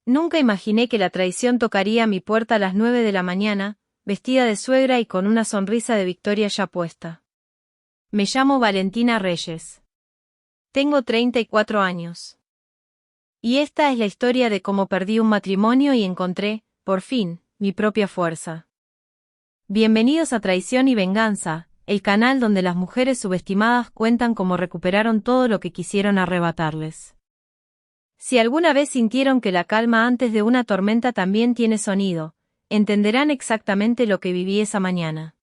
Nunca imaginé que la traición tocaría a mi puerta a las 9 de la mañana, vestida de suegra y con una sonrisa de victoria ya puesta. Me llamo Valentina Reyes. Tengo 34 años. Y esta es la historia de cómo perdí un matrimonio y encontré, por fin, mi propia fuerza. Bienvenidos a Traición y Venganza, el canal donde las mujeres subestimadas cuentan cómo recuperaron todo lo que quisieron arrebatarles. Si alguna vez sintieron que la calma antes de una tormenta también tiene sonido, entenderán exactamente lo que viví esa mañana.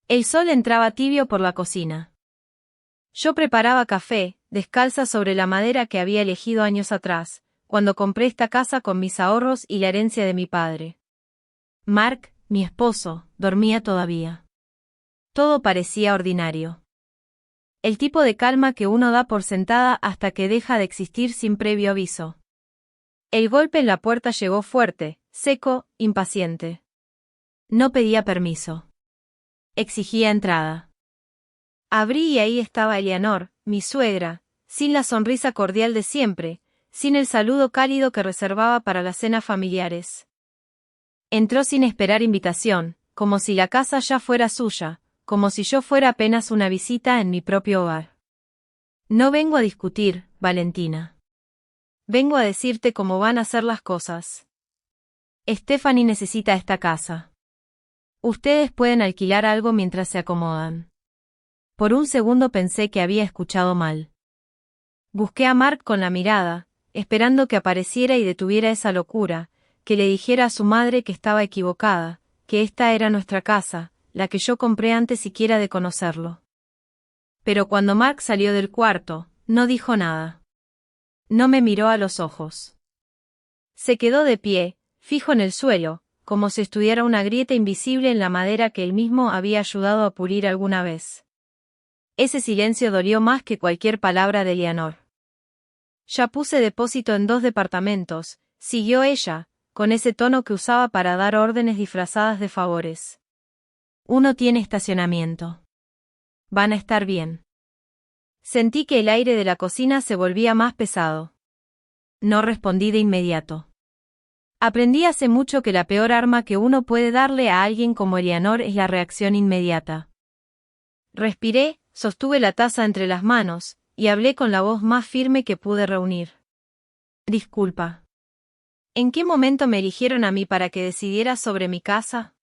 El sol entraba tibio por la cocina. Yo preparaba café, descalza sobre la madera que había elegido años atrás, cuando compré esta casa con mis ahorros y la herencia de mi padre. Mark, mi esposo, dormía todavía. Todo parecía ordinario. El tipo de calma que uno da por sentada hasta que deja de existir sin previo aviso. El golpe en la puerta llegó fuerte, seco, impaciente. No pedía permiso. Exigía entrada. Abrí y ahí estaba Eleanor, mi suegra, sin la sonrisa cordial de siempre, sin el saludo cálido que reservaba para las cenas familiares. Entró sin esperar invitación, como si la casa ya fuera suya, como si yo fuera apenas una visita en mi propio hogar. No vengo a discutir, Valentina. Vengo a decirte cómo van a ser las cosas. Stephanie necesita esta casa. Ustedes pueden alquilar algo mientras se acomodan. Por un segundo pensé que había escuchado mal. Busqué a Mark con la mirada, esperando que apareciera y detuviera esa locura, que le dijera a su madre que estaba equivocada, que esta era nuestra casa, la que yo compré antes siquiera de conocerlo. Pero cuando Mark salió del cuarto, no dijo nada. No me miró a los ojos. Se quedó de pie, fijo en el suelo, como si estuviera una grieta invisible en la madera que él mismo había ayudado a pulir alguna vez. Ese silencio dolió más que cualquier palabra de Eleanor. Ya puse depósito en 2 departamentos, siguió ella, con ese tono que usaba para dar órdenes disfrazadas de favores. Uno tiene estacionamiento. Van a estar bien. Sentí que el aire de la cocina se volvía más pesado. No respondí de inmediato. Aprendí hace mucho que la peor arma que uno puede darle a alguien como Eleanor es la reacción inmediata. Respiré, sostuve la taza entre las manos, y hablé con la voz más firme que pude reunir. Disculpa. ¿En qué momento me eligieron a mí para que decidiera sobre mi casa?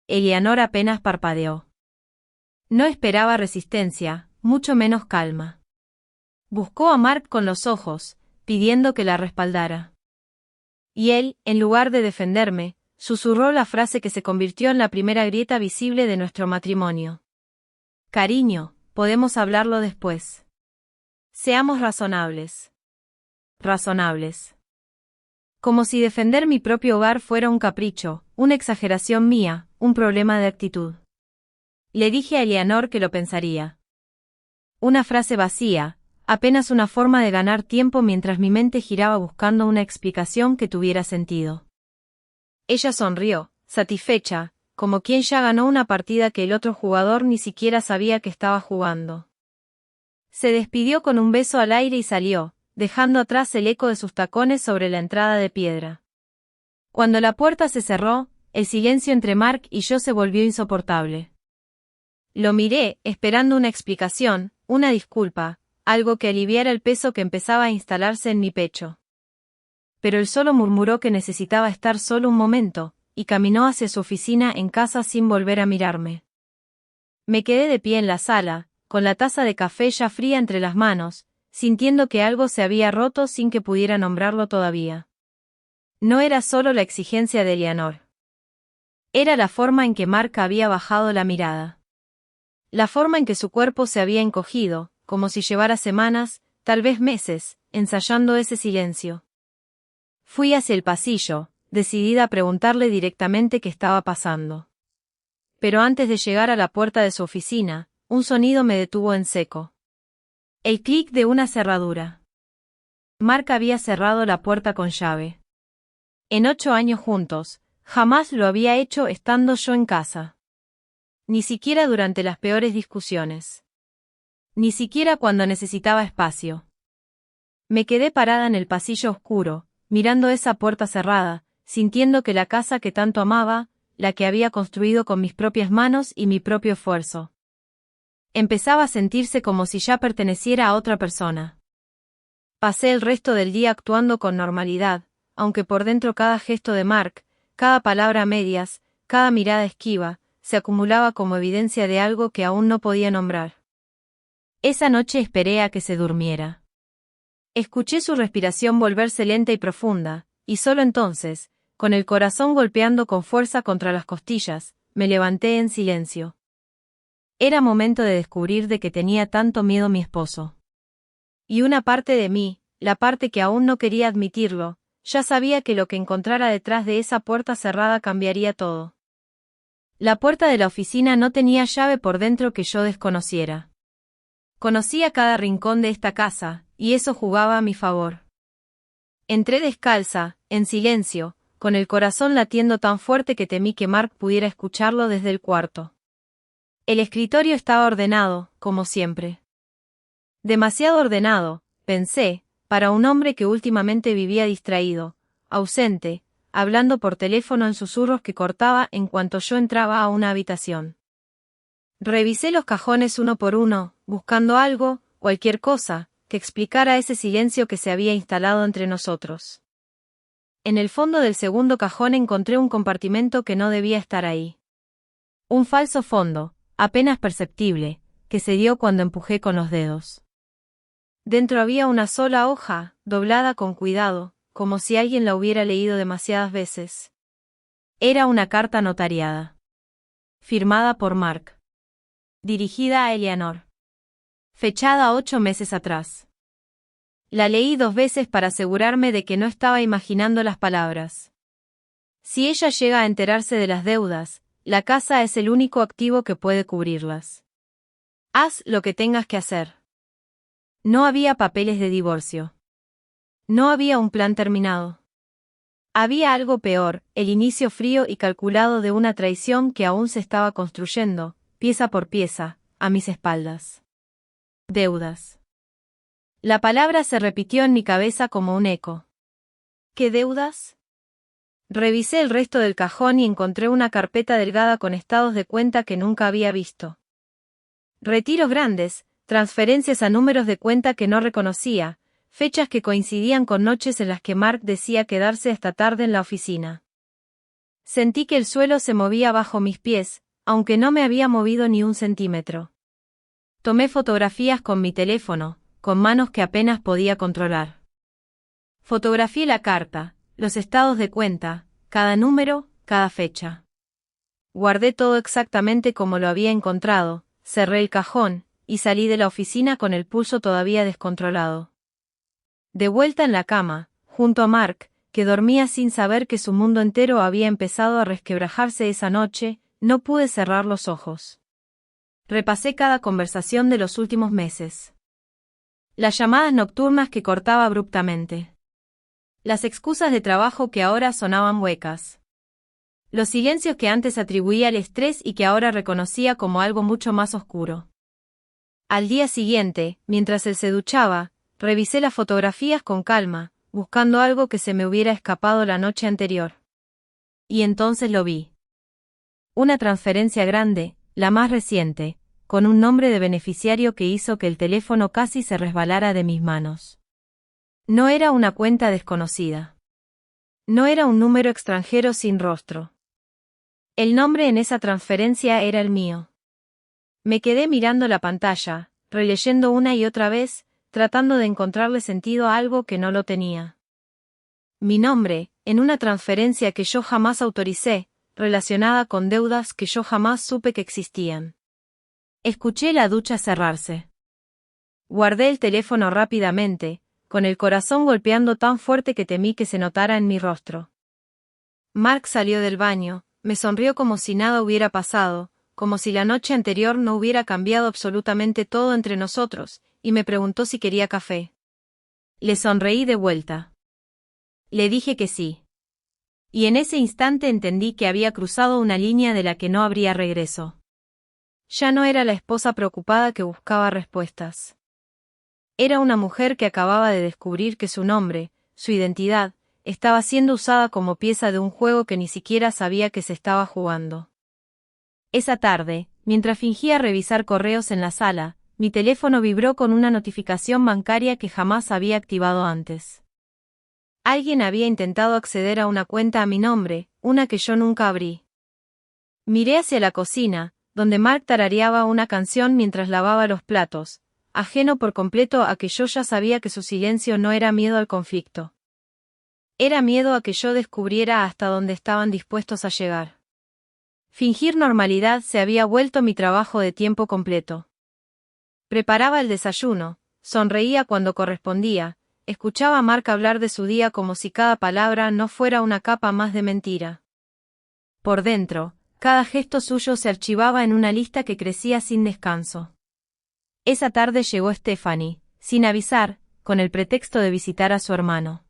Eleanor apenas parpadeó. No esperaba resistencia, mucho menos calma. Buscó a Mark con los ojos, pidiendo que la respaldara. Y él, en lugar de defenderme, susurró la frase que se convirtió en la primera grieta visible de nuestro matrimonio. Cariño, podemos hablarlo después. Seamos razonables. Razonables. Como si defender mi propio hogar fuera un capricho, una exageración mía, un problema de actitud. Le dije a Eleanor que lo pensaría. Una frase vacía, apenas una forma de ganar tiempo mientras mi mente giraba buscando una explicación que tuviera sentido. Ella sonrió, satisfecha, como quien ya ganó una partida que el otro jugador ni siquiera sabía que estaba jugando. Se despidió con un beso al aire y salió, dejando atrás el eco de sus tacones sobre la entrada de piedra. Cuando la puerta se cerró, el silencio entre Mark y yo se volvió insoportable. Lo miré, esperando una explicación, una disculpa, algo que aliviara el peso que empezaba a instalarse en mi pecho. Pero él solo murmuró que necesitaba estar solo un momento, y caminó hacia su oficina en casa sin volver a mirarme. Me quedé de pie en la sala, con la taza de café ya fría entre las manos, sintiendo que algo se había roto sin que pudiera nombrarlo todavía. No era solo la exigencia de Eleanor. Era la forma en que Mark había bajado la mirada. La forma en que su cuerpo se había encogido, como si llevara semanas, tal vez meses, ensayando ese silencio. Fui hacia el pasillo, decidida a preguntarle directamente qué estaba pasando. Pero antes de llegar a la puerta de su oficina, un sonido me detuvo en seco. El clic de una cerradura. Mark había cerrado la puerta con llave. En 8 años juntos, jamás lo había hecho estando yo en casa. Ni siquiera durante las peores discusiones. Ni siquiera cuando necesitaba espacio. Me quedé parada en el pasillo oscuro, mirando esa puerta cerrada, sintiendo que la casa que tanto amaba, la que había construido con mis propias manos y mi propio esfuerzo, empezaba a sentirse como si ya perteneciera a otra persona. Pasé el resto del día actuando con normalidad, aunque por dentro cada gesto de Mark, cada palabra a medias, cada mirada esquiva, se acumulaba como evidencia de algo que aún no podía nombrar. Esa noche esperé a que se durmiera. Escuché su respiración volverse lenta y profunda, y solo entonces, con el corazón golpeando con fuerza contra las costillas, me levanté en silencio. Era momento de descubrir de qué tenía tanto miedo mi esposo. Y una parte de mí, la parte que aún no quería admitirlo, ya sabía que lo que encontrara detrás de esa puerta cerrada cambiaría todo. La puerta de la oficina no tenía llave por dentro que yo desconociera. Conocía cada rincón de esta casa, y eso jugaba a mi favor. Entré descalza, en silencio, con el corazón latiendo tan fuerte que temí que Mark pudiera escucharlo desde el cuarto. El escritorio estaba ordenado, como siempre. Demasiado ordenado, pensé, para un hombre que últimamente vivía distraído, ausente, hablando por teléfono en susurros que cortaba en cuanto yo entraba a una habitación. Revisé los cajones uno por uno, buscando algo, cualquier cosa, que explicara ese silencio que se había instalado entre nosotros. En el fondo del segundo cajón encontré un compartimento que no debía estar ahí. Un falso fondo, apenas perceptible, que se dio cuando empujé con los dedos. Dentro había una sola hoja, doblada con cuidado, como si alguien la hubiera leído demasiadas veces. Era una carta notariada. Firmada por Mark. Dirigida a Eleanor. Fechada 8 meses atrás. La leí 2 veces para asegurarme de que no estaba imaginando las palabras. Si ella llega a enterarse de las deudas, la casa es el único activo que puede cubrirlas. Haz lo que tengas que hacer. No había papeles de divorcio. No había un plan terminado. Había algo peor, el inicio frío y calculado de una traición que aún se estaba construyendo, pieza por pieza, a mis espaldas. Deudas. La palabra se repitió en mi cabeza como un eco. ¿Qué deudas? Revisé el resto del cajón y encontré una carpeta delgada con estados de cuenta que nunca había visto. Retiros grandes, transferencias a números de cuenta que no reconocía, fechas que coincidían con noches en las que Mark decía quedarse hasta tarde en la oficina. Sentí que el suelo se movía bajo mis pies, aunque no me había movido ni un centímetro. Tomé fotografías con mi teléfono, con manos que apenas podía controlar. Fotografié la carta, los estados de cuenta, cada número, cada fecha. Guardé todo exactamente como lo había encontrado, cerré el cajón, y salí de la oficina con el pulso todavía descontrolado. De vuelta en la cama, junto a Mark, que dormía sin saber que su mundo entero había empezado a resquebrajarse esa noche, no pude cerrar los ojos. Repasé cada conversación de los últimos meses. Las llamadas nocturnas que cortaba abruptamente. Las excusas de trabajo que ahora sonaban huecas. Los silencios que antes atribuía al estrés y que ahora reconocía como algo mucho más oscuro. Al día siguiente, mientras él se duchaba, revisé las fotografías con calma, buscando algo que se me hubiera escapado la noche anterior. Y entonces lo vi. Una transferencia grande, la más reciente, con un nombre de beneficiario que hizo que el teléfono casi se resbalara de mis manos. No era una cuenta desconocida. No era un número extranjero sin rostro. El nombre en esa transferencia era el mío. Me quedé mirando la pantalla, releyendo una y otra vez, tratando de encontrarle sentido a algo que no lo tenía. Mi nombre, en una transferencia que yo jamás autoricé, relacionada con deudas que yo jamás supe que existían. Escuché la ducha cerrarse. Guardé el teléfono rápidamente, con el corazón golpeando tan fuerte que temí que se notara en mi rostro. Mark salió del baño, me sonrió como si nada hubiera pasado, como si la noche anterior no hubiera cambiado absolutamente todo entre nosotros, y me preguntó si quería café. Le sonreí de vuelta. Le dije que sí. Y en ese instante entendí que había cruzado una línea de la que no habría regreso. Ya no era la esposa preocupada que buscaba respuestas. Era una mujer que acababa de descubrir que su nombre, su identidad, estaba siendo usada como pieza de un juego que ni siquiera sabía que se estaba jugando. Esa tarde, mientras fingía revisar correos en la sala, mi teléfono vibró con una notificación bancaria que jamás había activado antes. Alguien había intentado acceder a una cuenta a mi nombre, una que yo nunca abrí. Miré hacia la cocina, donde Mark tarareaba una canción mientras lavaba los platos, ajeno por completo a que yo ya sabía que su silencio no era miedo al conflicto. Era miedo a que yo descubriera hasta dónde estaban dispuestos a llegar. Fingir normalidad se había vuelto mi trabajo de tiempo completo. Preparaba el desayuno, sonreía cuando correspondía, escuchaba a Mark hablar de su día como si cada palabra no fuera una capa más de mentira. Por dentro, cada gesto suyo se archivaba en una lista que crecía sin descanso. Esa tarde llegó Stephanie, sin avisar, con el pretexto de visitar a su hermano.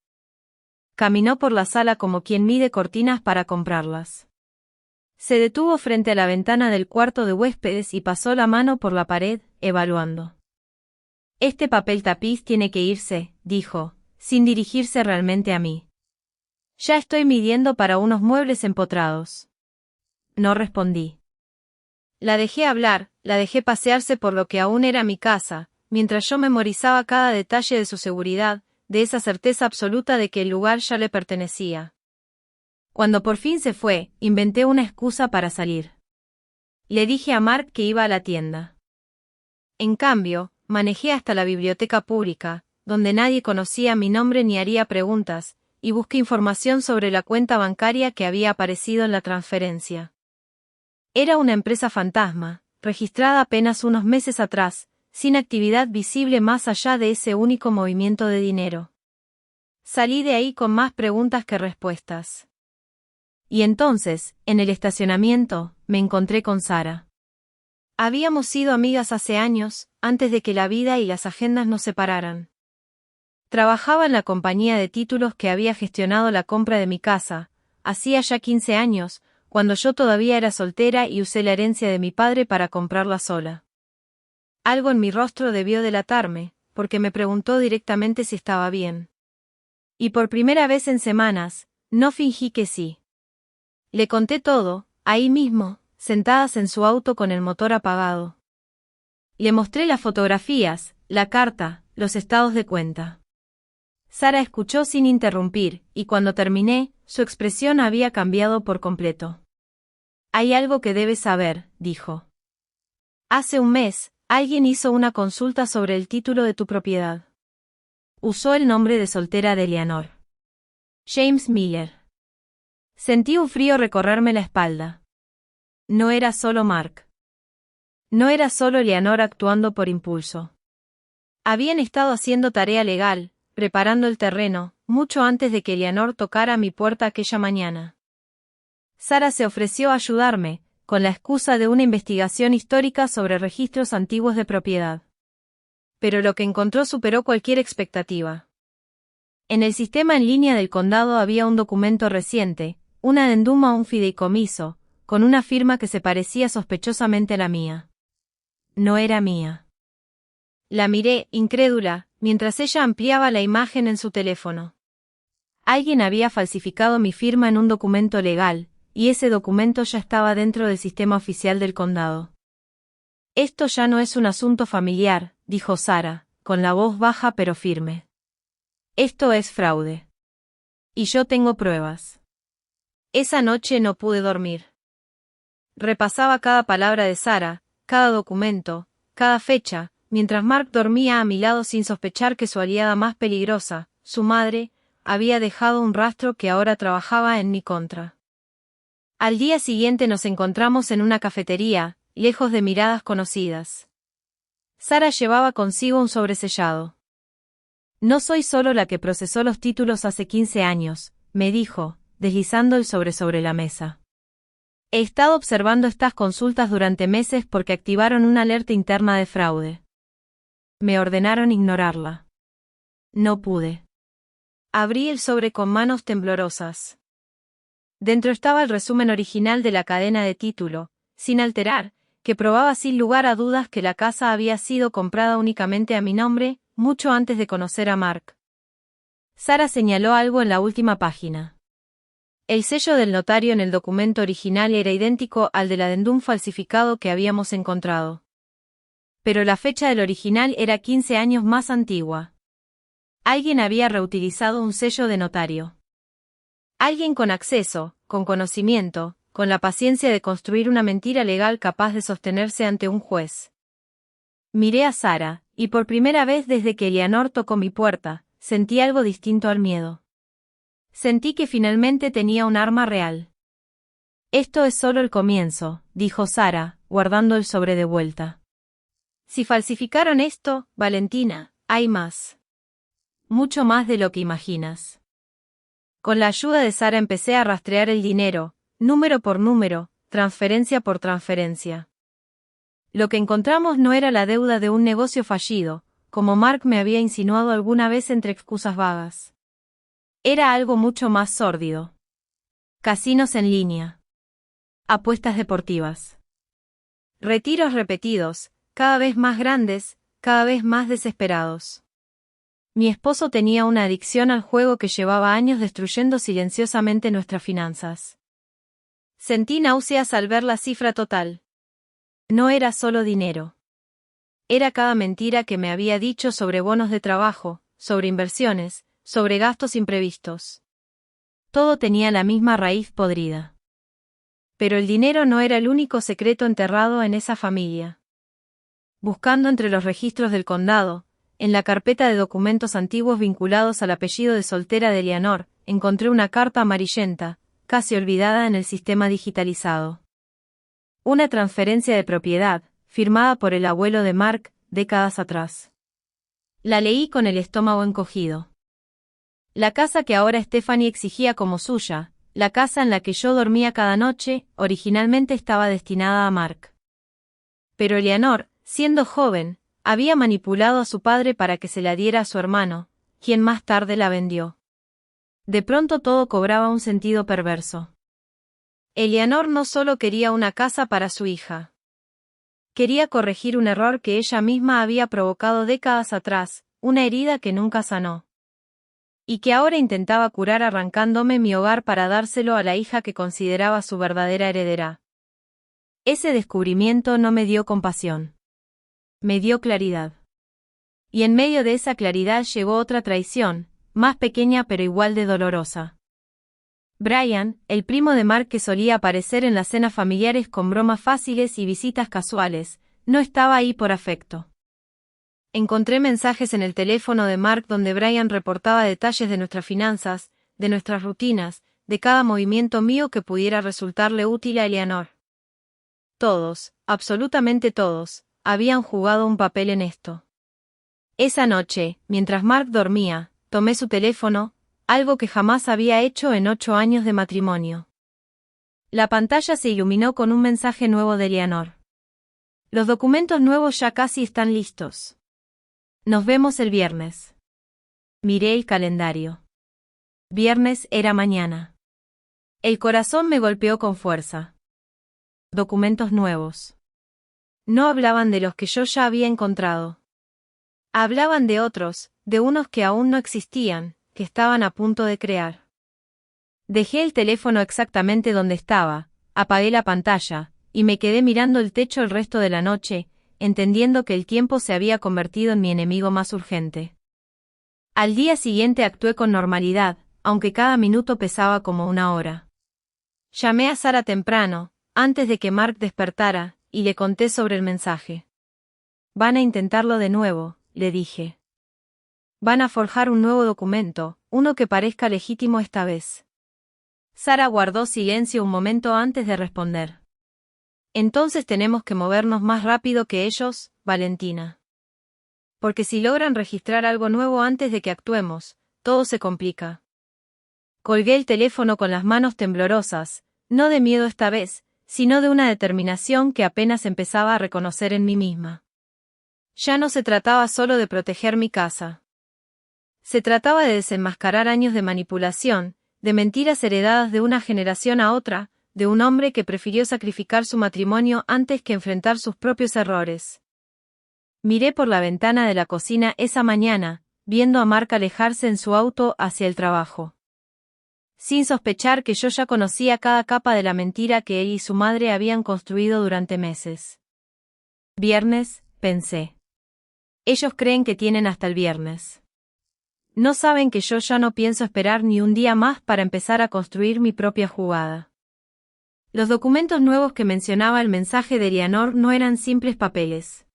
Caminó por la sala como quien mide cortinas para comprarlas. Se detuvo frente a la ventana del cuarto de huéspedes y pasó la mano por la pared, evaluando. Este papel tapiz tiene que irse, dijo, sin dirigirse realmente a mí. Ya estoy midiendo para unos muebles empotrados. No respondí. La dejé hablar, la dejé pasearse por lo que aún era mi casa, mientras yo memorizaba cada detalle de su seguridad, de esa certeza absoluta de que el lugar ya le pertenecía. Cuando por fin se fue, inventé una excusa para salir. Le dije a Mark que iba a la tienda. En cambio, manejé hasta la biblioteca pública, donde nadie conocía mi nombre ni haría preguntas, y busqué información sobre la cuenta bancaria que había aparecido en la transferencia. Era una empresa fantasma, registrada apenas unos meses atrás, sin actividad visible más allá de ese único movimiento de dinero. Salí de ahí con más preguntas que respuestas. Y entonces, en el estacionamiento, me encontré con Sara. Habíamos sido amigas hace años, antes de que la vida y las agendas nos separaran. Trabajaba en la compañía de títulos que había gestionado la compra de mi casa, hacía ya 15 años, cuando yo todavía era soltera y usé la herencia de mi padre para comprarla sola. Algo en mi rostro debió delatarme, porque me preguntó directamente si estaba bien. Y por primera vez en semanas, no fingí que sí. Le conté todo, ahí mismo, sentadas en su auto con el motor apagado. Le mostré las fotografías, la carta, los estados de cuenta. Sara escuchó sin interrumpir, y cuando terminé, su expresión había cambiado por completo. Hay algo que debes saber, dijo. Hace un mes, alguien hizo una consulta sobre el título de tu propiedad. Usó el nombre de soltera de Eleanor. James Miller. Sentí un frío recorrerme la espalda. No era solo Mark. No era solo Eleanor actuando por impulso. Habían estado haciendo tarea legal, preparando el terreno, mucho antes de que Eleanor tocara mi puerta aquella mañana. Sara se ofreció a ayudarme, con la excusa de una investigación histórica sobre registros antiguos de propiedad. Pero lo que encontró superó cualquier expectativa. En el sistema en línea del condado había un documento reciente, un adendum a un fideicomiso, con una firma que se parecía sospechosamente a la mía. No era mía. La miré, incrédula, mientras ella ampliaba la imagen en su teléfono. Alguien había falsificado mi firma en un documento legal, y ese documento ya estaba dentro del sistema oficial del condado. Esto ya no es un asunto familiar, dijo Sara, con la voz baja pero firme. Esto es fraude. Y yo tengo pruebas. Esa noche no pude dormir. Repasaba cada palabra de Sara, cada documento, cada fecha, mientras Mark dormía a mi lado sin sospechar que su aliada más peligrosa, su madre, había dejado un rastro que ahora trabajaba en mi contra. Al día siguiente nos encontramos en una cafetería, lejos de miradas conocidas. Sara llevaba consigo un sobresellado. No soy solo la que procesó los títulos hace 15 años, me dijo, deslizando el sobre la mesa. He estado observando estas consultas durante meses porque activaron una alerta interna de fraude. Me ordenaron ignorarla. No pude. Abrí el sobre con manos temblorosas. Dentro estaba el resumen original de la cadena de título, sin alterar, que probaba sin lugar a dudas que la casa había sido comprada únicamente a mi nombre, mucho antes de conocer a Mark. Sara señaló algo en la última página. El sello del notario en el documento original era idéntico al del adendum falsificado que habíamos encontrado. Pero la fecha del original era 15 años más antigua. Alguien había reutilizado un sello de notario. Alguien con acceso, con conocimiento, con la paciencia de construir una mentira legal capaz de sostenerse ante un juez. Miré a Sara, y por primera vez desde que Eleanor tocó mi puerta, sentí algo distinto al miedo. Sentí que finalmente tenía un arma real. Esto es solo el comienzo, dijo Sara, guardando el sobre de vuelta. Si falsificaron esto, Valentina, hay más. Mucho más de lo que imaginas. Con la ayuda de Sara empecé a rastrear el dinero, número por número, transferencia por transferencia. Lo que encontramos no era la deuda de un negocio fallido, como Mark me había insinuado alguna vez entre excusas vagas. Era algo mucho más sórdido. Casinos en línea. Apuestas deportivas. Retiros repetidos, cada vez más grandes, cada vez más desesperados. Mi esposo tenía una adicción al juego que llevaba años destruyendo silenciosamente nuestras finanzas. Sentí náuseas al ver la cifra total. No era solo dinero. Era cada mentira que me había dicho sobre bonos de trabajo, sobre inversiones, sobre gastos imprevistos. Todo tenía la misma raíz podrida. Pero el dinero no era el único secreto enterrado en esa familia. Buscando entre los registros del condado, en la carpeta de documentos antiguos vinculados al apellido de soltera de Eleanor, encontré una carta amarillenta, casi olvidada en el sistema digitalizado. Una transferencia de propiedad, firmada por el abuelo de Mark, décadas atrás. La leí con el estómago encogido. La casa que ahora Stephanie exigía como suya, la casa en la que yo dormía cada noche, originalmente estaba destinada a Mark. Pero Eleanor, siendo joven, había manipulado a su padre para que se la diera a su hermano, quien más tarde la vendió. De pronto todo cobraba un sentido perverso. Eleanor no solo quería una casa para su hija. Quería corregir un error que ella misma había provocado décadas atrás, una herida que nunca sanó. Y que ahora intentaba curar arrancándome mi hogar para dárselo a la hija que consideraba su verdadera heredera. Ese descubrimiento no me dio compasión. Me dio claridad. Y en medio de esa claridad llegó otra traición, más pequeña pero igual de dolorosa. Brian, el primo de Mark que solía aparecer en las cenas familiares con bromas fáciles y visitas casuales, no estaba ahí por afecto. Encontré mensajes en el teléfono de Mark donde Brian reportaba detalles de nuestras finanzas, de nuestras rutinas, de cada movimiento mío que pudiera resultarle útil a Eleanor. Todos, absolutamente todos, habían jugado un papel en esto. Esa noche, mientras Mark dormía, tomé su teléfono, algo que jamás había hecho en 8 años de matrimonio. La pantalla se iluminó con un mensaje nuevo de Eleanor. Los documentos nuevos ya casi están listos. Nos vemos el viernes. Miré el calendario. Viernes era mañana. El corazón me golpeó con fuerza. Documentos nuevos. No hablaban de los que yo ya había encontrado. Hablaban de otros, de unos que aún no existían, que estaban a punto de crear. Dejé el teléfono exactamente donde estaba, apagué la pantalla, y me quedé mirando el techo el resto de la noche, entendiendo que el tiempo se había convertido en mi enemigo más urgente. Al día siguiente actué con normalidad, aunque cada minuto pesaba como una hora. Llamé a Sara temprano, antes de que Mark despertara, y le conté sobre el mensaje. Van a intentarlo de nuevo, le dije. Van a forjar un nuevo documento, uno que parezca legítimo esta vez. Sara guardó silencio un momento antes de responder. Entonces tenemos que movernos más rápido que ellos, Valentina. Porque si logran registrar algo nuevo antes de que actuemos, todo se complica. Colgué el teléfono con las manos temblorosas, no de miedo esta vez, sino de una determinación que apenas empezaba a reconocer en mí misma. Ya no se trataba solo de proteger mi casa. Se trataba de desenmascarar años de manipulación, de mentiras heredadas de una generación a otra, de un hombre que prefirió sacrificar su matrimonio antes que enfrentar sus propios errores. Miré por la ventana de la cocina esa mañana, viendo a Mark alejarse en su auto hacia el trabajo. Sin sospechar que yo ya conocía cada capa de la mentira que él y su madre habían construido durante meses. Viernes, pensé. Ellos creen que tienen hasta el viernes. No saben que yo ya no pienso esperar ni un día más para empezar a construir mi propia jugada. Los documentos nuevos que mencionaba el mensaje de Eleanor no eran simples papeles.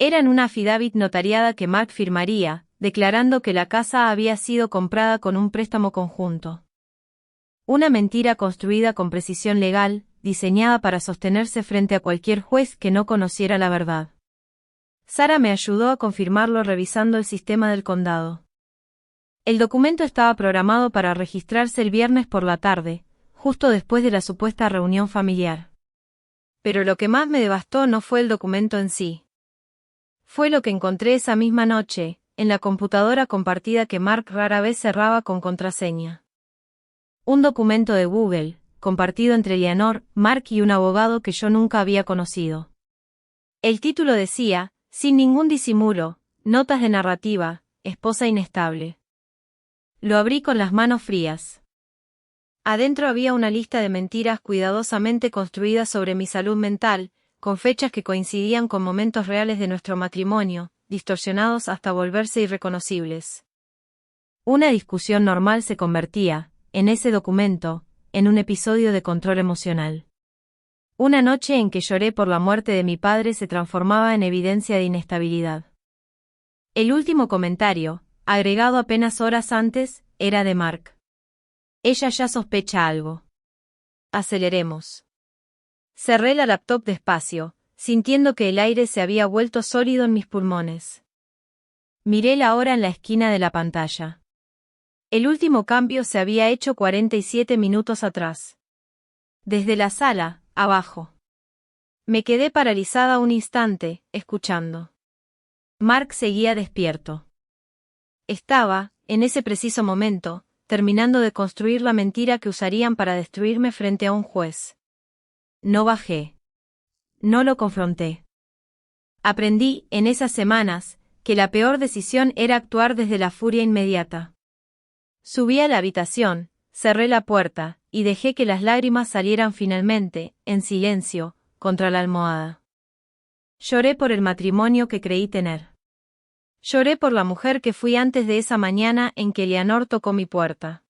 Eran una affidavit notariada que Mark firmaría, declarando que la casa había sido comprada con un préstamo conjunto. Una mentira construida con precisión legal, diseñada para sostenerse frente a cualquier juez que no conociera la verdad. Sara me ayudó a confirmarlo revisando el sistema del condado. El documento estaba programado para registrarse el viernes por la tarde, justo después de la supuesta reunión familiar. Pero lo que más me devastó no fue el documento en sí. Fue lo que encontré esa misma noche, en la computadora compartida que Mark rara vez cerraba con contraseña. Un documento de Google, compartido entre Eleanor, Mark y un abogado que yo nunca había conocido. El título decía, sin ningún disimulo, notas de narrativa, esposa inestable. Lo abrí con las manos frías. Adentro había una lista de mentiras cuidadosamente construidas sobre mi salud mental, con fechas que coincidían con momentos reales de nuestro matrimonio, distorsionados hasta volverse irreconocibles. Una discusión normal se convertía, en ese documento, en un episodio de control emocional. Una noche en que lloré por la muerte de mi padre se transformaba en evidencia de inestabilidad. El último comentario, agregado apenas horas antes, era de Mark. Ella ya sospecha algo. Aceleremos. Cerré la laptop despacio, sintiendo que el aire se había vuelto sólido en mis pulmones. Miré la hora en la esquina de la pantalla. El último cambio se había hecho 47 minutos atrás. Desde la sala, abajo. Me quedé paralizada un instante, escuchando. Mark seguía despierto. Estaba, en ese preciso momento, terminando de construir la mentira que usarían para destruirme frente a un juez. No bajé. No lo confronté. Aprendí, en esas semanas, que la peor decisión era actuar desde la furia inmediata. Subí a la habitación, cerré la puerta, y dejé que las lágrimas salieran finalmente, en silencio, contra la almohada. Lloré por el matrimonio que creí tener. Lloré por la mujer que fui antes de esa mañana en que Eleanor tocó mi puerta.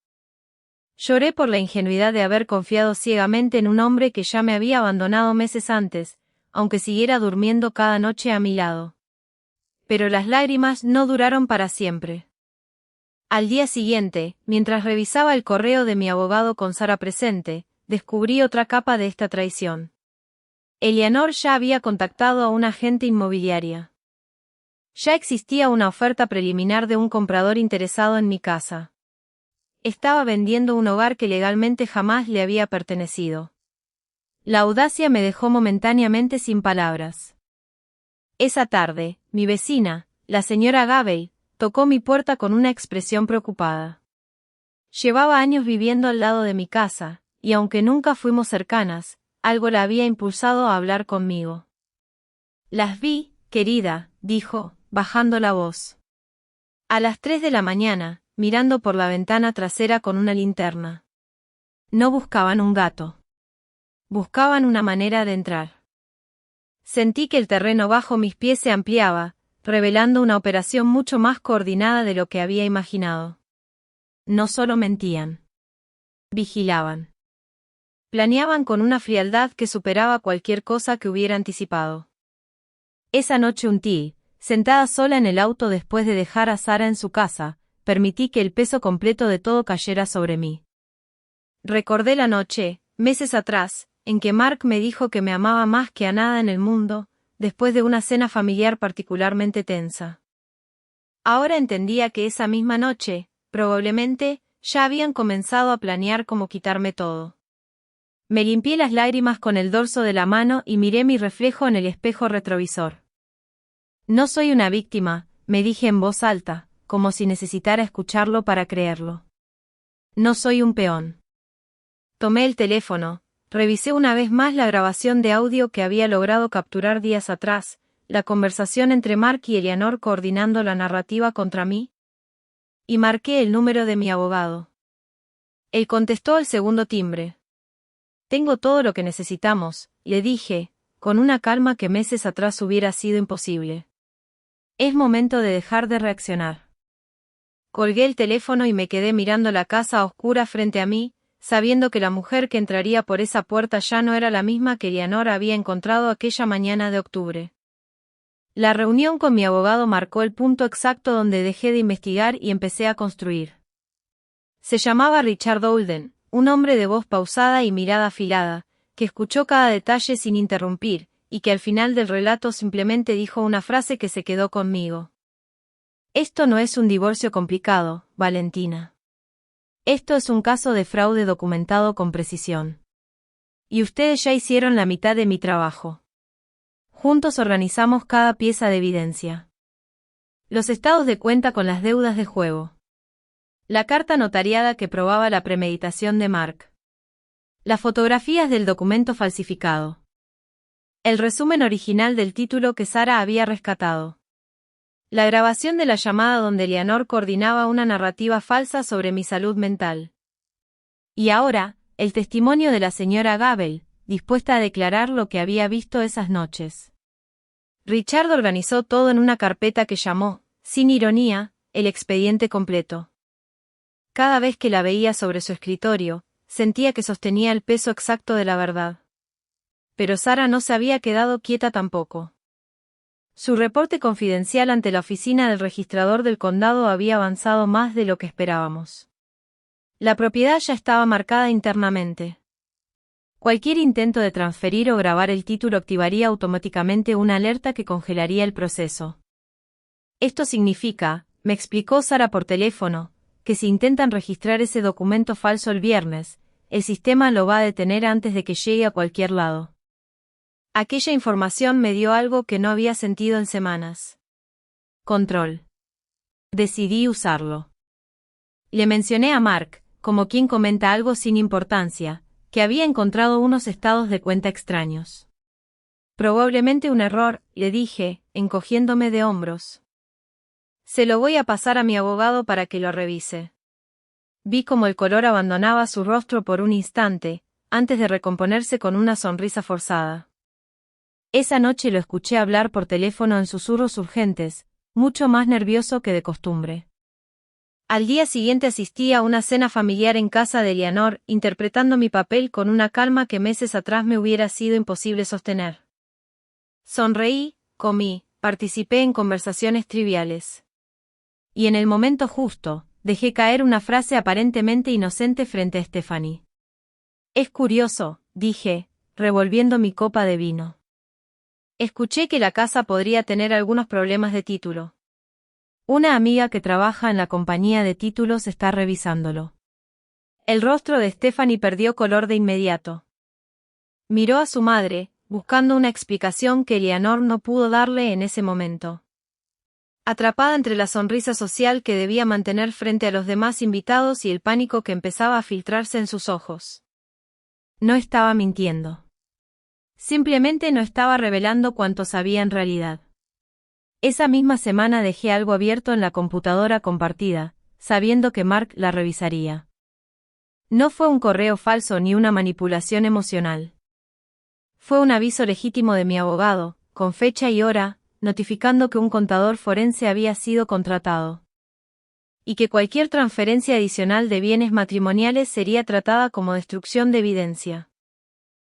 Lloré por la ingenuidad de haber confiado ciegamente en un hombre que ya me había abandonado meses antes, aunque siguiera durmiendo cada noche a mi lado. Pero las lágrimas no duraron para siempre. Al día siguiente, mientras revisaba el correo de mi abogado con Sara presente, descubrí otra capa de esta traición. Eleanor ya había contactado a una agente inmobiliaria. Ya existía una oferta preliminar de un comprador interesado en mi casa. Estaba vendiendo un hogar que legalmente jamás le había pertenecido. La audacia me dejó momentáneamente sin palabras. Esa tarde, mi vecina, la señora Gabey, tocó mi puerta con una expresión preocupada. Llevaba años viviendo al lado de mi casa, y aunque nunca fuimos cercanas, algo la había impulsado a hablar conmigo. Las vi, querida, dijo, bajando la voz. A las 3 de la mañana, mirando por la ventana trasera con una linterna. No buscaban un gato. Buscaban una manera de entrar. Sentí que el terreno bajo mis pies se ampliaba, revelando una operación mucho más coordinada de lo que había imaginado. No solo mentían. Vigilaban. Planeaban con una frialdad que superaba cualquier cosa que hubiera anticipado. Esa noche sentada sola en el auto después de dejar a Sara en su casa, permití que el peso completo de todo cayera sobre mí. Recordé la noche, meses atrás, en que Mark me dijo que me amaba más que a nada en el mundo, después de una cena familiar particularmente tensa. Ahora entendía que esa misma noche, probablemente, ya habían comenzado a planear cómo quitarme todo. Me limpié las lágrimas con el dorso de la mano y miré mi reflejo en el espejo retrovisor. No soy una víctima, me dije en voz alta, como si necesitara escucharlo para creerlo. No soy un peón. Tomé el teléfono, revisé una vez más la grabación de audio que había logrado capturar días atrás, la conversación entre Mark y Eleanor coordinando la narrativa contra mí? Y marqué el número de mi abogado. Él contestó al segundo timbre. Tengo todo lo que necesitamos, le dije, con una calma que meses atrás hubiera sido imposible. Es momento de dejar de reaccionar. Colgué el teléfono y me quedé mirando la casa a oscura frente a mí, sabiendo que la mujer que entraría por esa puerta ya no era la misma que Eleanor había encontrado aquella mañana de octubre. La reunión con mi abogado marcó el punto exacto donde dejé de investigar y empecé a construir. Se llamaba Richard Holden, un hombre de voz pausada y mirada afilada, que escuchó cada detalle sin interrumpir, y que al final del relato simplemente dijo una frase que se quedó conmigo. Esto no es un divorcio complicado, Valentina. Esto es un caso de fraude documentado con precisión. Y ustedes ya hicieron la mitad de mi trabajo. Juntos organizamos cada pieza de evidencia. Los estados de cuenta con las deudas de juego. La carta notariada que probaba la premeditación de Mark. Las fotografías del documento falsificado. El resumen original del título que Sara había rescatado. La grabación de la llamada donde Eleanor coordinaba una narrativa falsa sobre mi salud mental. Y ahora, el testimonio de la señora Gable, dispuesta a declarar lo que había visto esas noches. Richard organizó todo en una carpeta que llamó, sin ironía, el expediente completo. Cada vez que la veía sobre su escritorio, sentía que sostenía el peso exacto de la verdad. Pero Sara no se había quedado quieta tampoco. Su reporte confidencial ante la oficina del registrador del condado había avanzado más de lo que esperábamos. La propiedad ya estaba marcada internamente. Cualquier intento de transferir o grabar el título activaría automáticamente una alerta que congelaría el proceso. Esto significa, me explicó Sara por teléfono, que si intentan registrar ese documento falso el viernes, el sistema lo va a detener antes de que llegue a cualquier lado. Aquella información me dio algo que no había sentido en semanas. Control. Decidí usarlo. Le mencioné a Mark, como quien comenta algo sin importancia, que había encontrado unos estados de cuenta extraños. Probablemente un error, le dije, encogiéndome de hombros. Se lo voy a pasar a mi abogado para que lo revise. Vi cómo el color abandonaba su rostro por un instante, antes de recomponerse con una sonrisa forzada. Esa noche lo escuché hablar por teléfono en susurros urgentes, mucho más nervioso que de costumbre. Al día siguiente asistí a una cena familiar en casa de Eleanor, interpretando mi papel con una calma que meses atrás me hubiera sido imposible sostener. Sonreí, comí, participé en conversaciones triviales. Y en el momento justo, dejé caer una frase aparentemente inocente frente a Stephanie. Es curioso, dije, revolviendo mi copa de vino. Escuché que la casa podría tener algunos problemas de título. Una amiga que trabaja en la compañía de títulos está revisándolo. El rostro de Stephanie perdió color de inmediato. Miró a su madre, buscando una explicación que Eleanor no pudo darle en ese momento. Atrapada entre la sonrisa social que debía mantener frente a los demás invitados y el pánico que empezaba a filtrarse en sus ojos. No estaba mintiendo. Simplemente no estaba revelando cuanto sabía en realidad. Esa misma semana dejé algo abierto en la computadora compartida, sabiendo que Mark la revisaría. No fue un correo falso ni una manipulación emocional. Fue un aviso legítimo de mi abogado, con fecha y hora, notificando que un contador forense había sido contratado. Y que cualquier transferencia adicional de bienes matrimoniales sería tratada como destrucción de evidencia.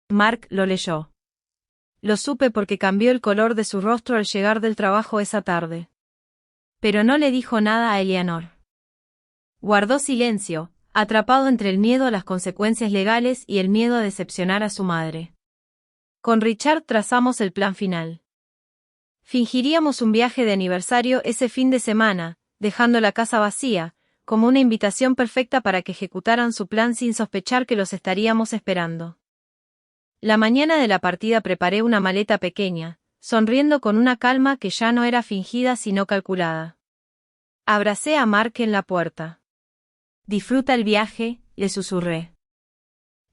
Mark lo leyó. Lo supe porque cambió el color de su rostro al llegar del trabajo esa tarde. Pero no le dijo nada a Eleanor. Guardó silencio, atrapado entre el miedo a las consecuencias legales y el miedo a decepcionar a su madre. Con Richard trazamos el plan final. Fingiríamos un viaje de aniversario ese fin de semana, dejando la casa vacía, como una invitación perfecta para que ejecutaran su plan sin sospechar que los estaríamos esperando. La mañana de la partida preparé una maleta pequeña, sonriendo con una calma que ya no era fingida sino calculada. Abracé a Mark en la puerta. «Disfruta el viaje», le susurré.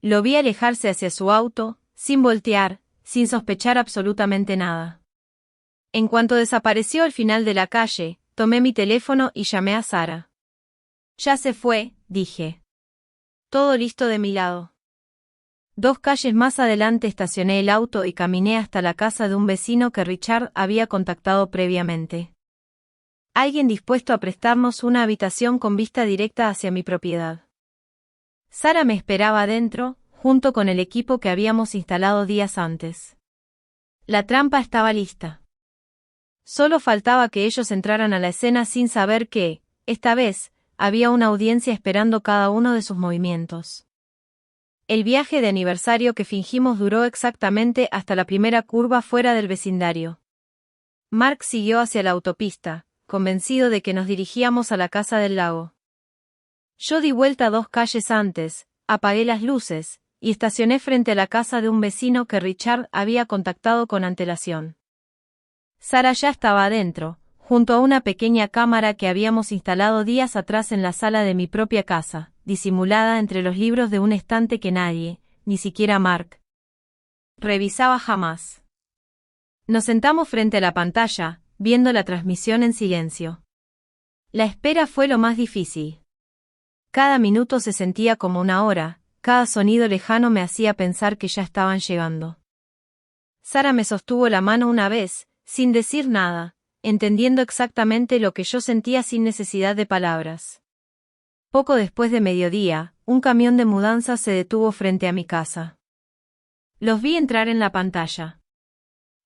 Lo vi alejarse hacia su auto, sin voltear, sin sospechar absolutamente nada. En cuanto desapareció al final de la calle, tomé mi teléfono y llamé a Sara. Ya se fue, dije. Todo listo de mi lado. 2 calles más adelante estacioné el auto y caminé hasta la casa de un vecino que Richard había contactado previamente. Alguien dispuesto a prestarnos una habitación con vista directa hacia mi propiedad. Sara me esperaba adentro, junto con el equipo que habíamos instalado días antes. La trampa estaba lista. Solo faltaba que ellos entraran a la escena sin saber que, esta vez, había una audiencia esperando cada uno de sus movimientos. El viaje de aniversario que fingimos duró exactamente hasta la primera curva fuera del vecindario. Mark siguió hacia la autopista, convencido de que nos dirigíamos a la casa del lago. Yo di vuelta 2 calles antes, apagué las luces, y estacioné frente a la casa de un vecino que Richard había contactado con antelación. Sara ya estaba adentro, junto a una pequeña cámara que habíamos instalado días atrás en la sala de mi propia casa, disimulada entre los libros de un estante que nadie, ni siquiera Mark, revisaba jamás. Nos sentamos frente a la pantalla, viendo la transmisión en silencio. La espera fue lo más difícil. Cada minuto se sentía como una hora, cada sonido lejano me hacía pensar que ya estaban llegando. Sara me sostuvo la mano una vez, sin decir nada, entendiendo exactamente lo que yo sentía sin necesidad de palabras. Poco después de mediodía, un camión de mudanza se detuvo frente a mi casa. Los vi entrar en la pantalla.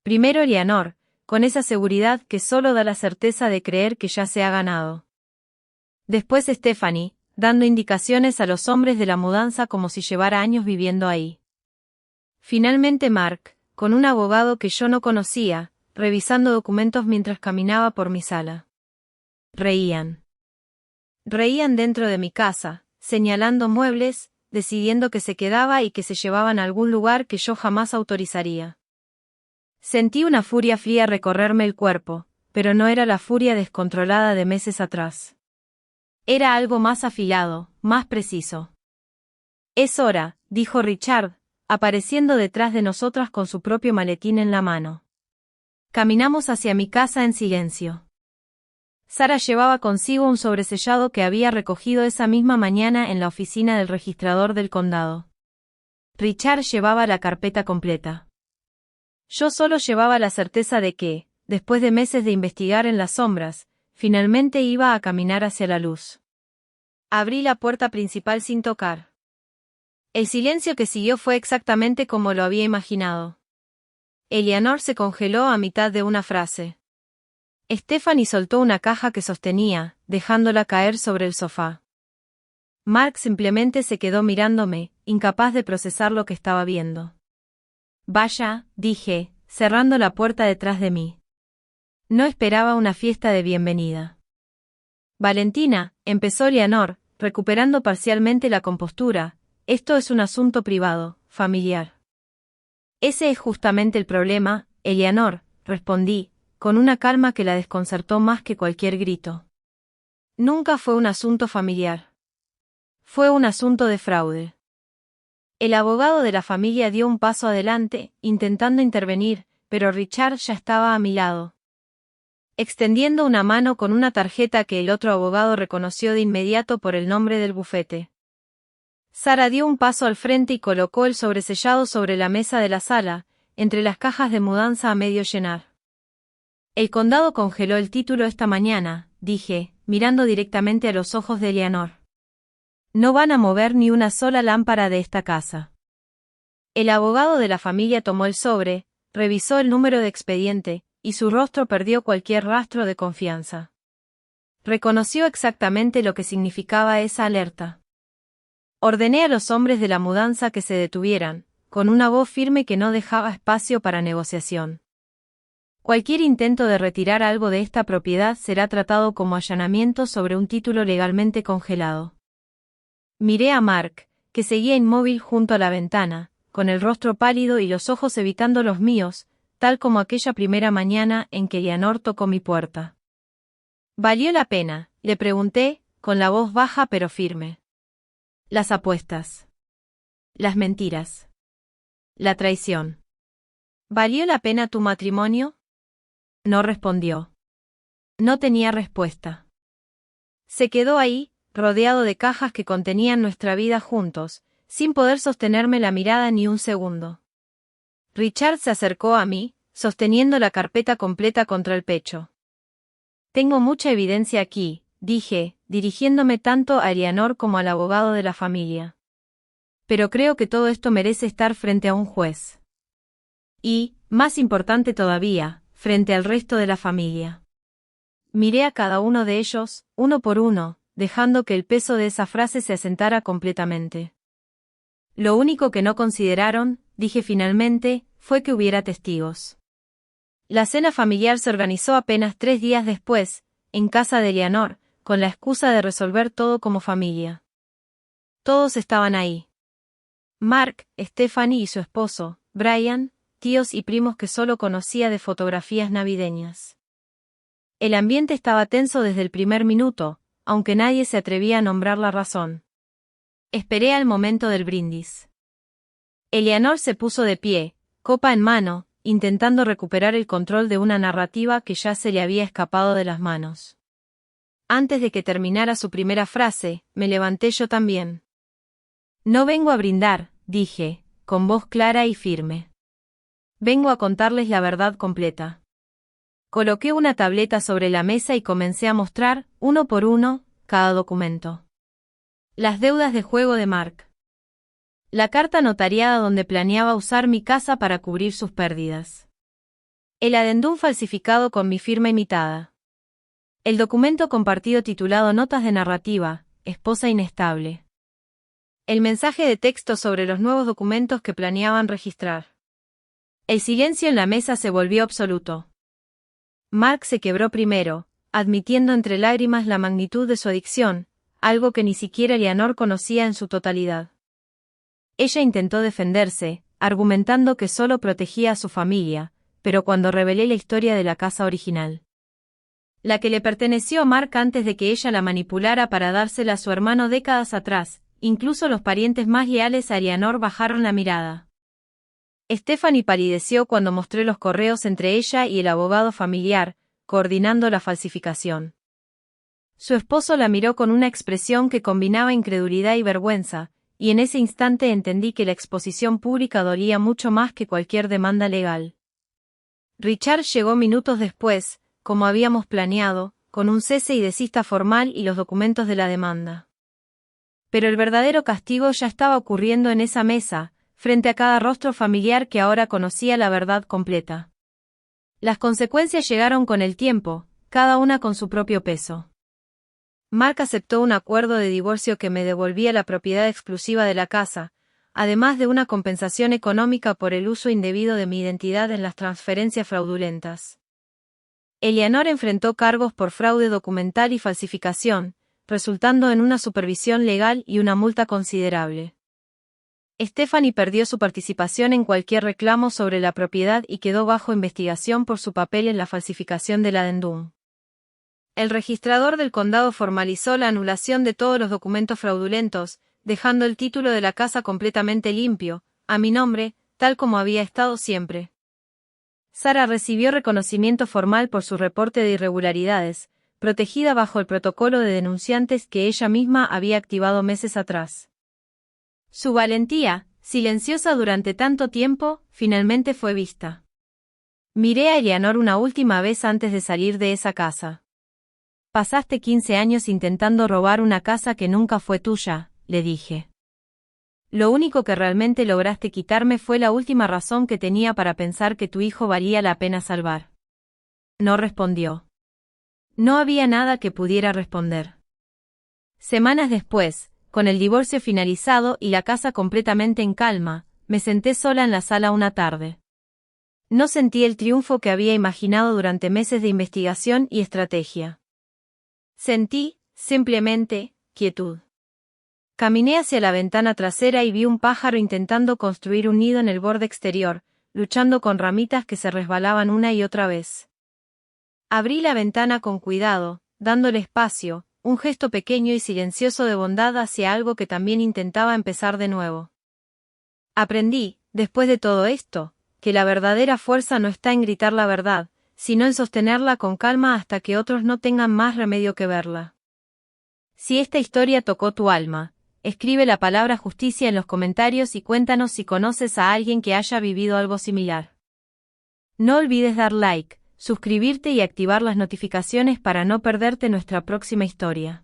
Primero Eleanor, con esa seguridad que solo da la certeza de creer que ya se ha ganado. Después Stephanie, dando indicaciones a los hombres de la mudanza como si llevara años viviendo ahí. Finalmente Mark, con un abogado que yo no conocía, revisando documentos mientras caminaba por mi sala. Reían. Reían dentro de mi casa, señalando muebles, decidiendo que se quedaba y que se llevaban a algún lugar que yo jamás autorizaría. Sentí una furia fría recorrerme el cuerpo, pero no era la furia descontrolada de meses atrás. Era algo más afilado, más preciso. Es hora, dijo Richard, apareciendo detrás de nosotras con su propio maletín en la mano. Caminamos hacia mi casa en silencio. Sara llevaba consigo un sobresellado que había recogido esa misma mañana en la oficina del registrador del condado. Richard llevaba la carpeta completa. Yo solo llevaba la certeza de que, después de meses de investigar en las sombras, finalmente iba a caminar hacia la luz. Abrí la puerta principal sin tocar. El silencio que siguió fue exactamente como lo había imaginado. Eleanor se congeló a mitad de una frase. Stephanie soltó una caja que sostenía, dejándola caer sobre el sofá. Mark simplemente se quedó mirándome, incapaz de procesar lo que estaba viendo. Vaya, dije, cerrando la puerta detrás de mí. No esperaba una fiesta de bienvenida. Valentina, empezó Eleanor, recuperando parcialmente la compostura, esto es un asunto privado, familiar. Ese es justamente el problema, Eleanor, respondí, con una calma que la desconcertó más que cualquier grito. Nunca fue un asunto familiar. Fue un asunto de fraude. El abogado de la familia dio un paso adelante, intentando intervenir, pero Richard ya estaba a mi lado, extendiendo una mano con una tarjeta que el otro abogado reconoció de inmediato por el nombre del bufete. Sara dio un paso al frente y colocó el sobresellado sobre la mesa de la sala, entre las cajas de mudanza a medio llenar. El condado congeló el título esta mañana, dije, mirando directamente a los ojos de Eleanor. No van a mover ni una sola lámpara de esta casa. El abogado de la familia tomó el sobre, revisó el número de expediente, y su rostro perdió cualquier rastro de confianza. Reconoció exactamente lo que significaba esa alerta. Ordené a los hombres de la mudanza que se detuvieran, con una voz firme que no dejaba espacio para negociación. Cualquier intento de retirar algo de esta propiedad será tratado como allanamiento sobre un título legalmente congelado. Miré a Mark, que seguía inmóvil junto a la ventana, con el rostro pálido y los ojos evitando los míos, tal como aquella primera mañana en que Eleanor tocó mi puerta. ¿Valió la pena?, le pregunté, con la voz baja pero firme. Las apuestas. Las mentiras. La traición. ¿Valió la pena tu matrimonio? No respondió. No tenía respuesta. Se quedó ahí, rodeado de cajas que contenían nuestra vida juntos, sin poder sostenerme la mirada ni un segundo. Richard se acercó a mí, sosteniendo la carpeta completa contra el pecho. Tengo mucha evidencia aquí, dije, dirigiéndome tanto a Eleanor como al abogado de la familia. Pero creo que todo esto merece estar frente a un juez. Y, más importante todavía, frente al resto de la familia. Miré a cada uno de ellos, uno por uno, dejando que el peso de esa frase se asentara completamente. Lo único que no consideraron, dije finalmente, fue que hubiera testigos. La cena familiar se organizó apenas 3 días después, en casa de Eleanor, con la excusa de resolver todo como familia. Todos estaban ahí. Mark, Stephanie y su esposo, Brian, tíos y primos que solo conocía de fotografías navideñas. El ambiente estaba tenso desde el primer minuto, aunque nadie se atrevía a nombrar la razón. Esperé al momento del brindis. Eleanor se puso de pie, copa en mano, intentando recuperar el control de una narrativa que ya se le había escapado de las manos. Antes de que terminara su primera frase, me levanté yo también. No vengo a brindar, dije, con voz clara y firme. Vengo a contarles la verdad completa. Coloqué una tableta sobre la mesa y comencé a mostrar, uno por uno, cada documento. Las deudas de juego de Mark. La carta notariada donde planeaba usar mi casa para cubrir sus pérdidas. El adendum falsificado con mi firma imitada. El documento compartido titulado Notas de narrativa, esposa inestable. El mensaje de texto sobre los nuevos documentos que planeaban registrar. El silencio en la mesa se volvió absoluto. Mark se quebró primero, admitiendo entre lágrimas la magnitud de su adicción, algo que ni siquiera Eleanor conocía en su totalidad. Ella intentó defenderse, argumentando que solo protegía a su familia, pero cuando revelé la historia de la casa original, la que le perteneció a Mark antes de que ella la manipulara para dársela a su hermano décadas atrás, incluso los parientes más leales a Eleanor bajaron la mirada. Stephanie palideció cuando mostré los correos entre ella y el abogado familiar, coordinando la falsificación. Su esposo la miró con una expresión que combinaba incredulidad y vergüenza, y en ese instante entendí que la exposición pública dolía mucho más que cualquier demanda legal. Richard llegó minutos después, como habíamos planeado, con un cese y desista formal y los documentos de la demanda. Pero el verdadero castigo ya estaba ocurriendo en esa mesa, frente a cada rostro familiar que ahora conocía la verdad completa. Las consecuencias llegaron con el tiempo, cada una con su propio peso. Mark aceptó un acuerdo de divorcio que me devolvía la propiedad exclusiva de la casa, además de una compensación económica por el uso indebido de mi identidad en las transferencias fraudulentas. Eleanor enfrentó cargos por fraude documental y falsificación, resultando en una supervisión legal y una multa considerable. Stephanie perdió su participación en cualquier reclamo sobre la propiedad y quedó bajo investigación por su papel en la falsificación del adendum. El registrador del condado formalizó la anulación de todos los documentos fraudulentos, dejando el título de la casa completamente limpio, a mi nombre, tal como había estado siempre. Sarah recibió reconocimiento formal por su reporte de irregularidades, protegida bajo el protocolo de denunciantes que ella misma había activado meses atrás. Su valentía, silenciosa durante tanto tiempo, finalmente fue vista. Miré a Eleanor una última vez antes de salir de esa casa. Pasaste 15 años intentando robar una casa que nunca fue tuya, le dije. Lo único que realmente lograste quitarme fue la última razón que tenía para pensar que tu hijo valía la pena salvar. No respondió. No había nada que pudiera responder. Semanas después, con el divorcio finalizado y la casa completamente en calma, me senté sola en la sala una tarde. No sentí el triunfo que había imaginado durante meses de investigación y estrategia. Sentí, simplemente, quietud. Caminé hacia la ventana trasera y vi un pájaro intentando construir un nido en el borde exterior, luchando con ramitas que se resbalaban una y otra vez. Abrí la ventana con cuidado, dándole espacio, un gesto pequeño y silencioso de bondad hacia algo que también intentaba empezar de nuevo. Aprendí, después de todo esto, que la verdadera fuerza no está en gritar la verdad, sino en sostenerla con calma hasta que otros no tengan más remedio que verla. Si esta historia tocó tu alma, escribe la palabra justicia en los comentarios y cuéntanos si conoces a alguien que haya vivido algo similar. No olvides dar like, suscribirte y activar las notificaciones para no perderte nuestra próxima historia.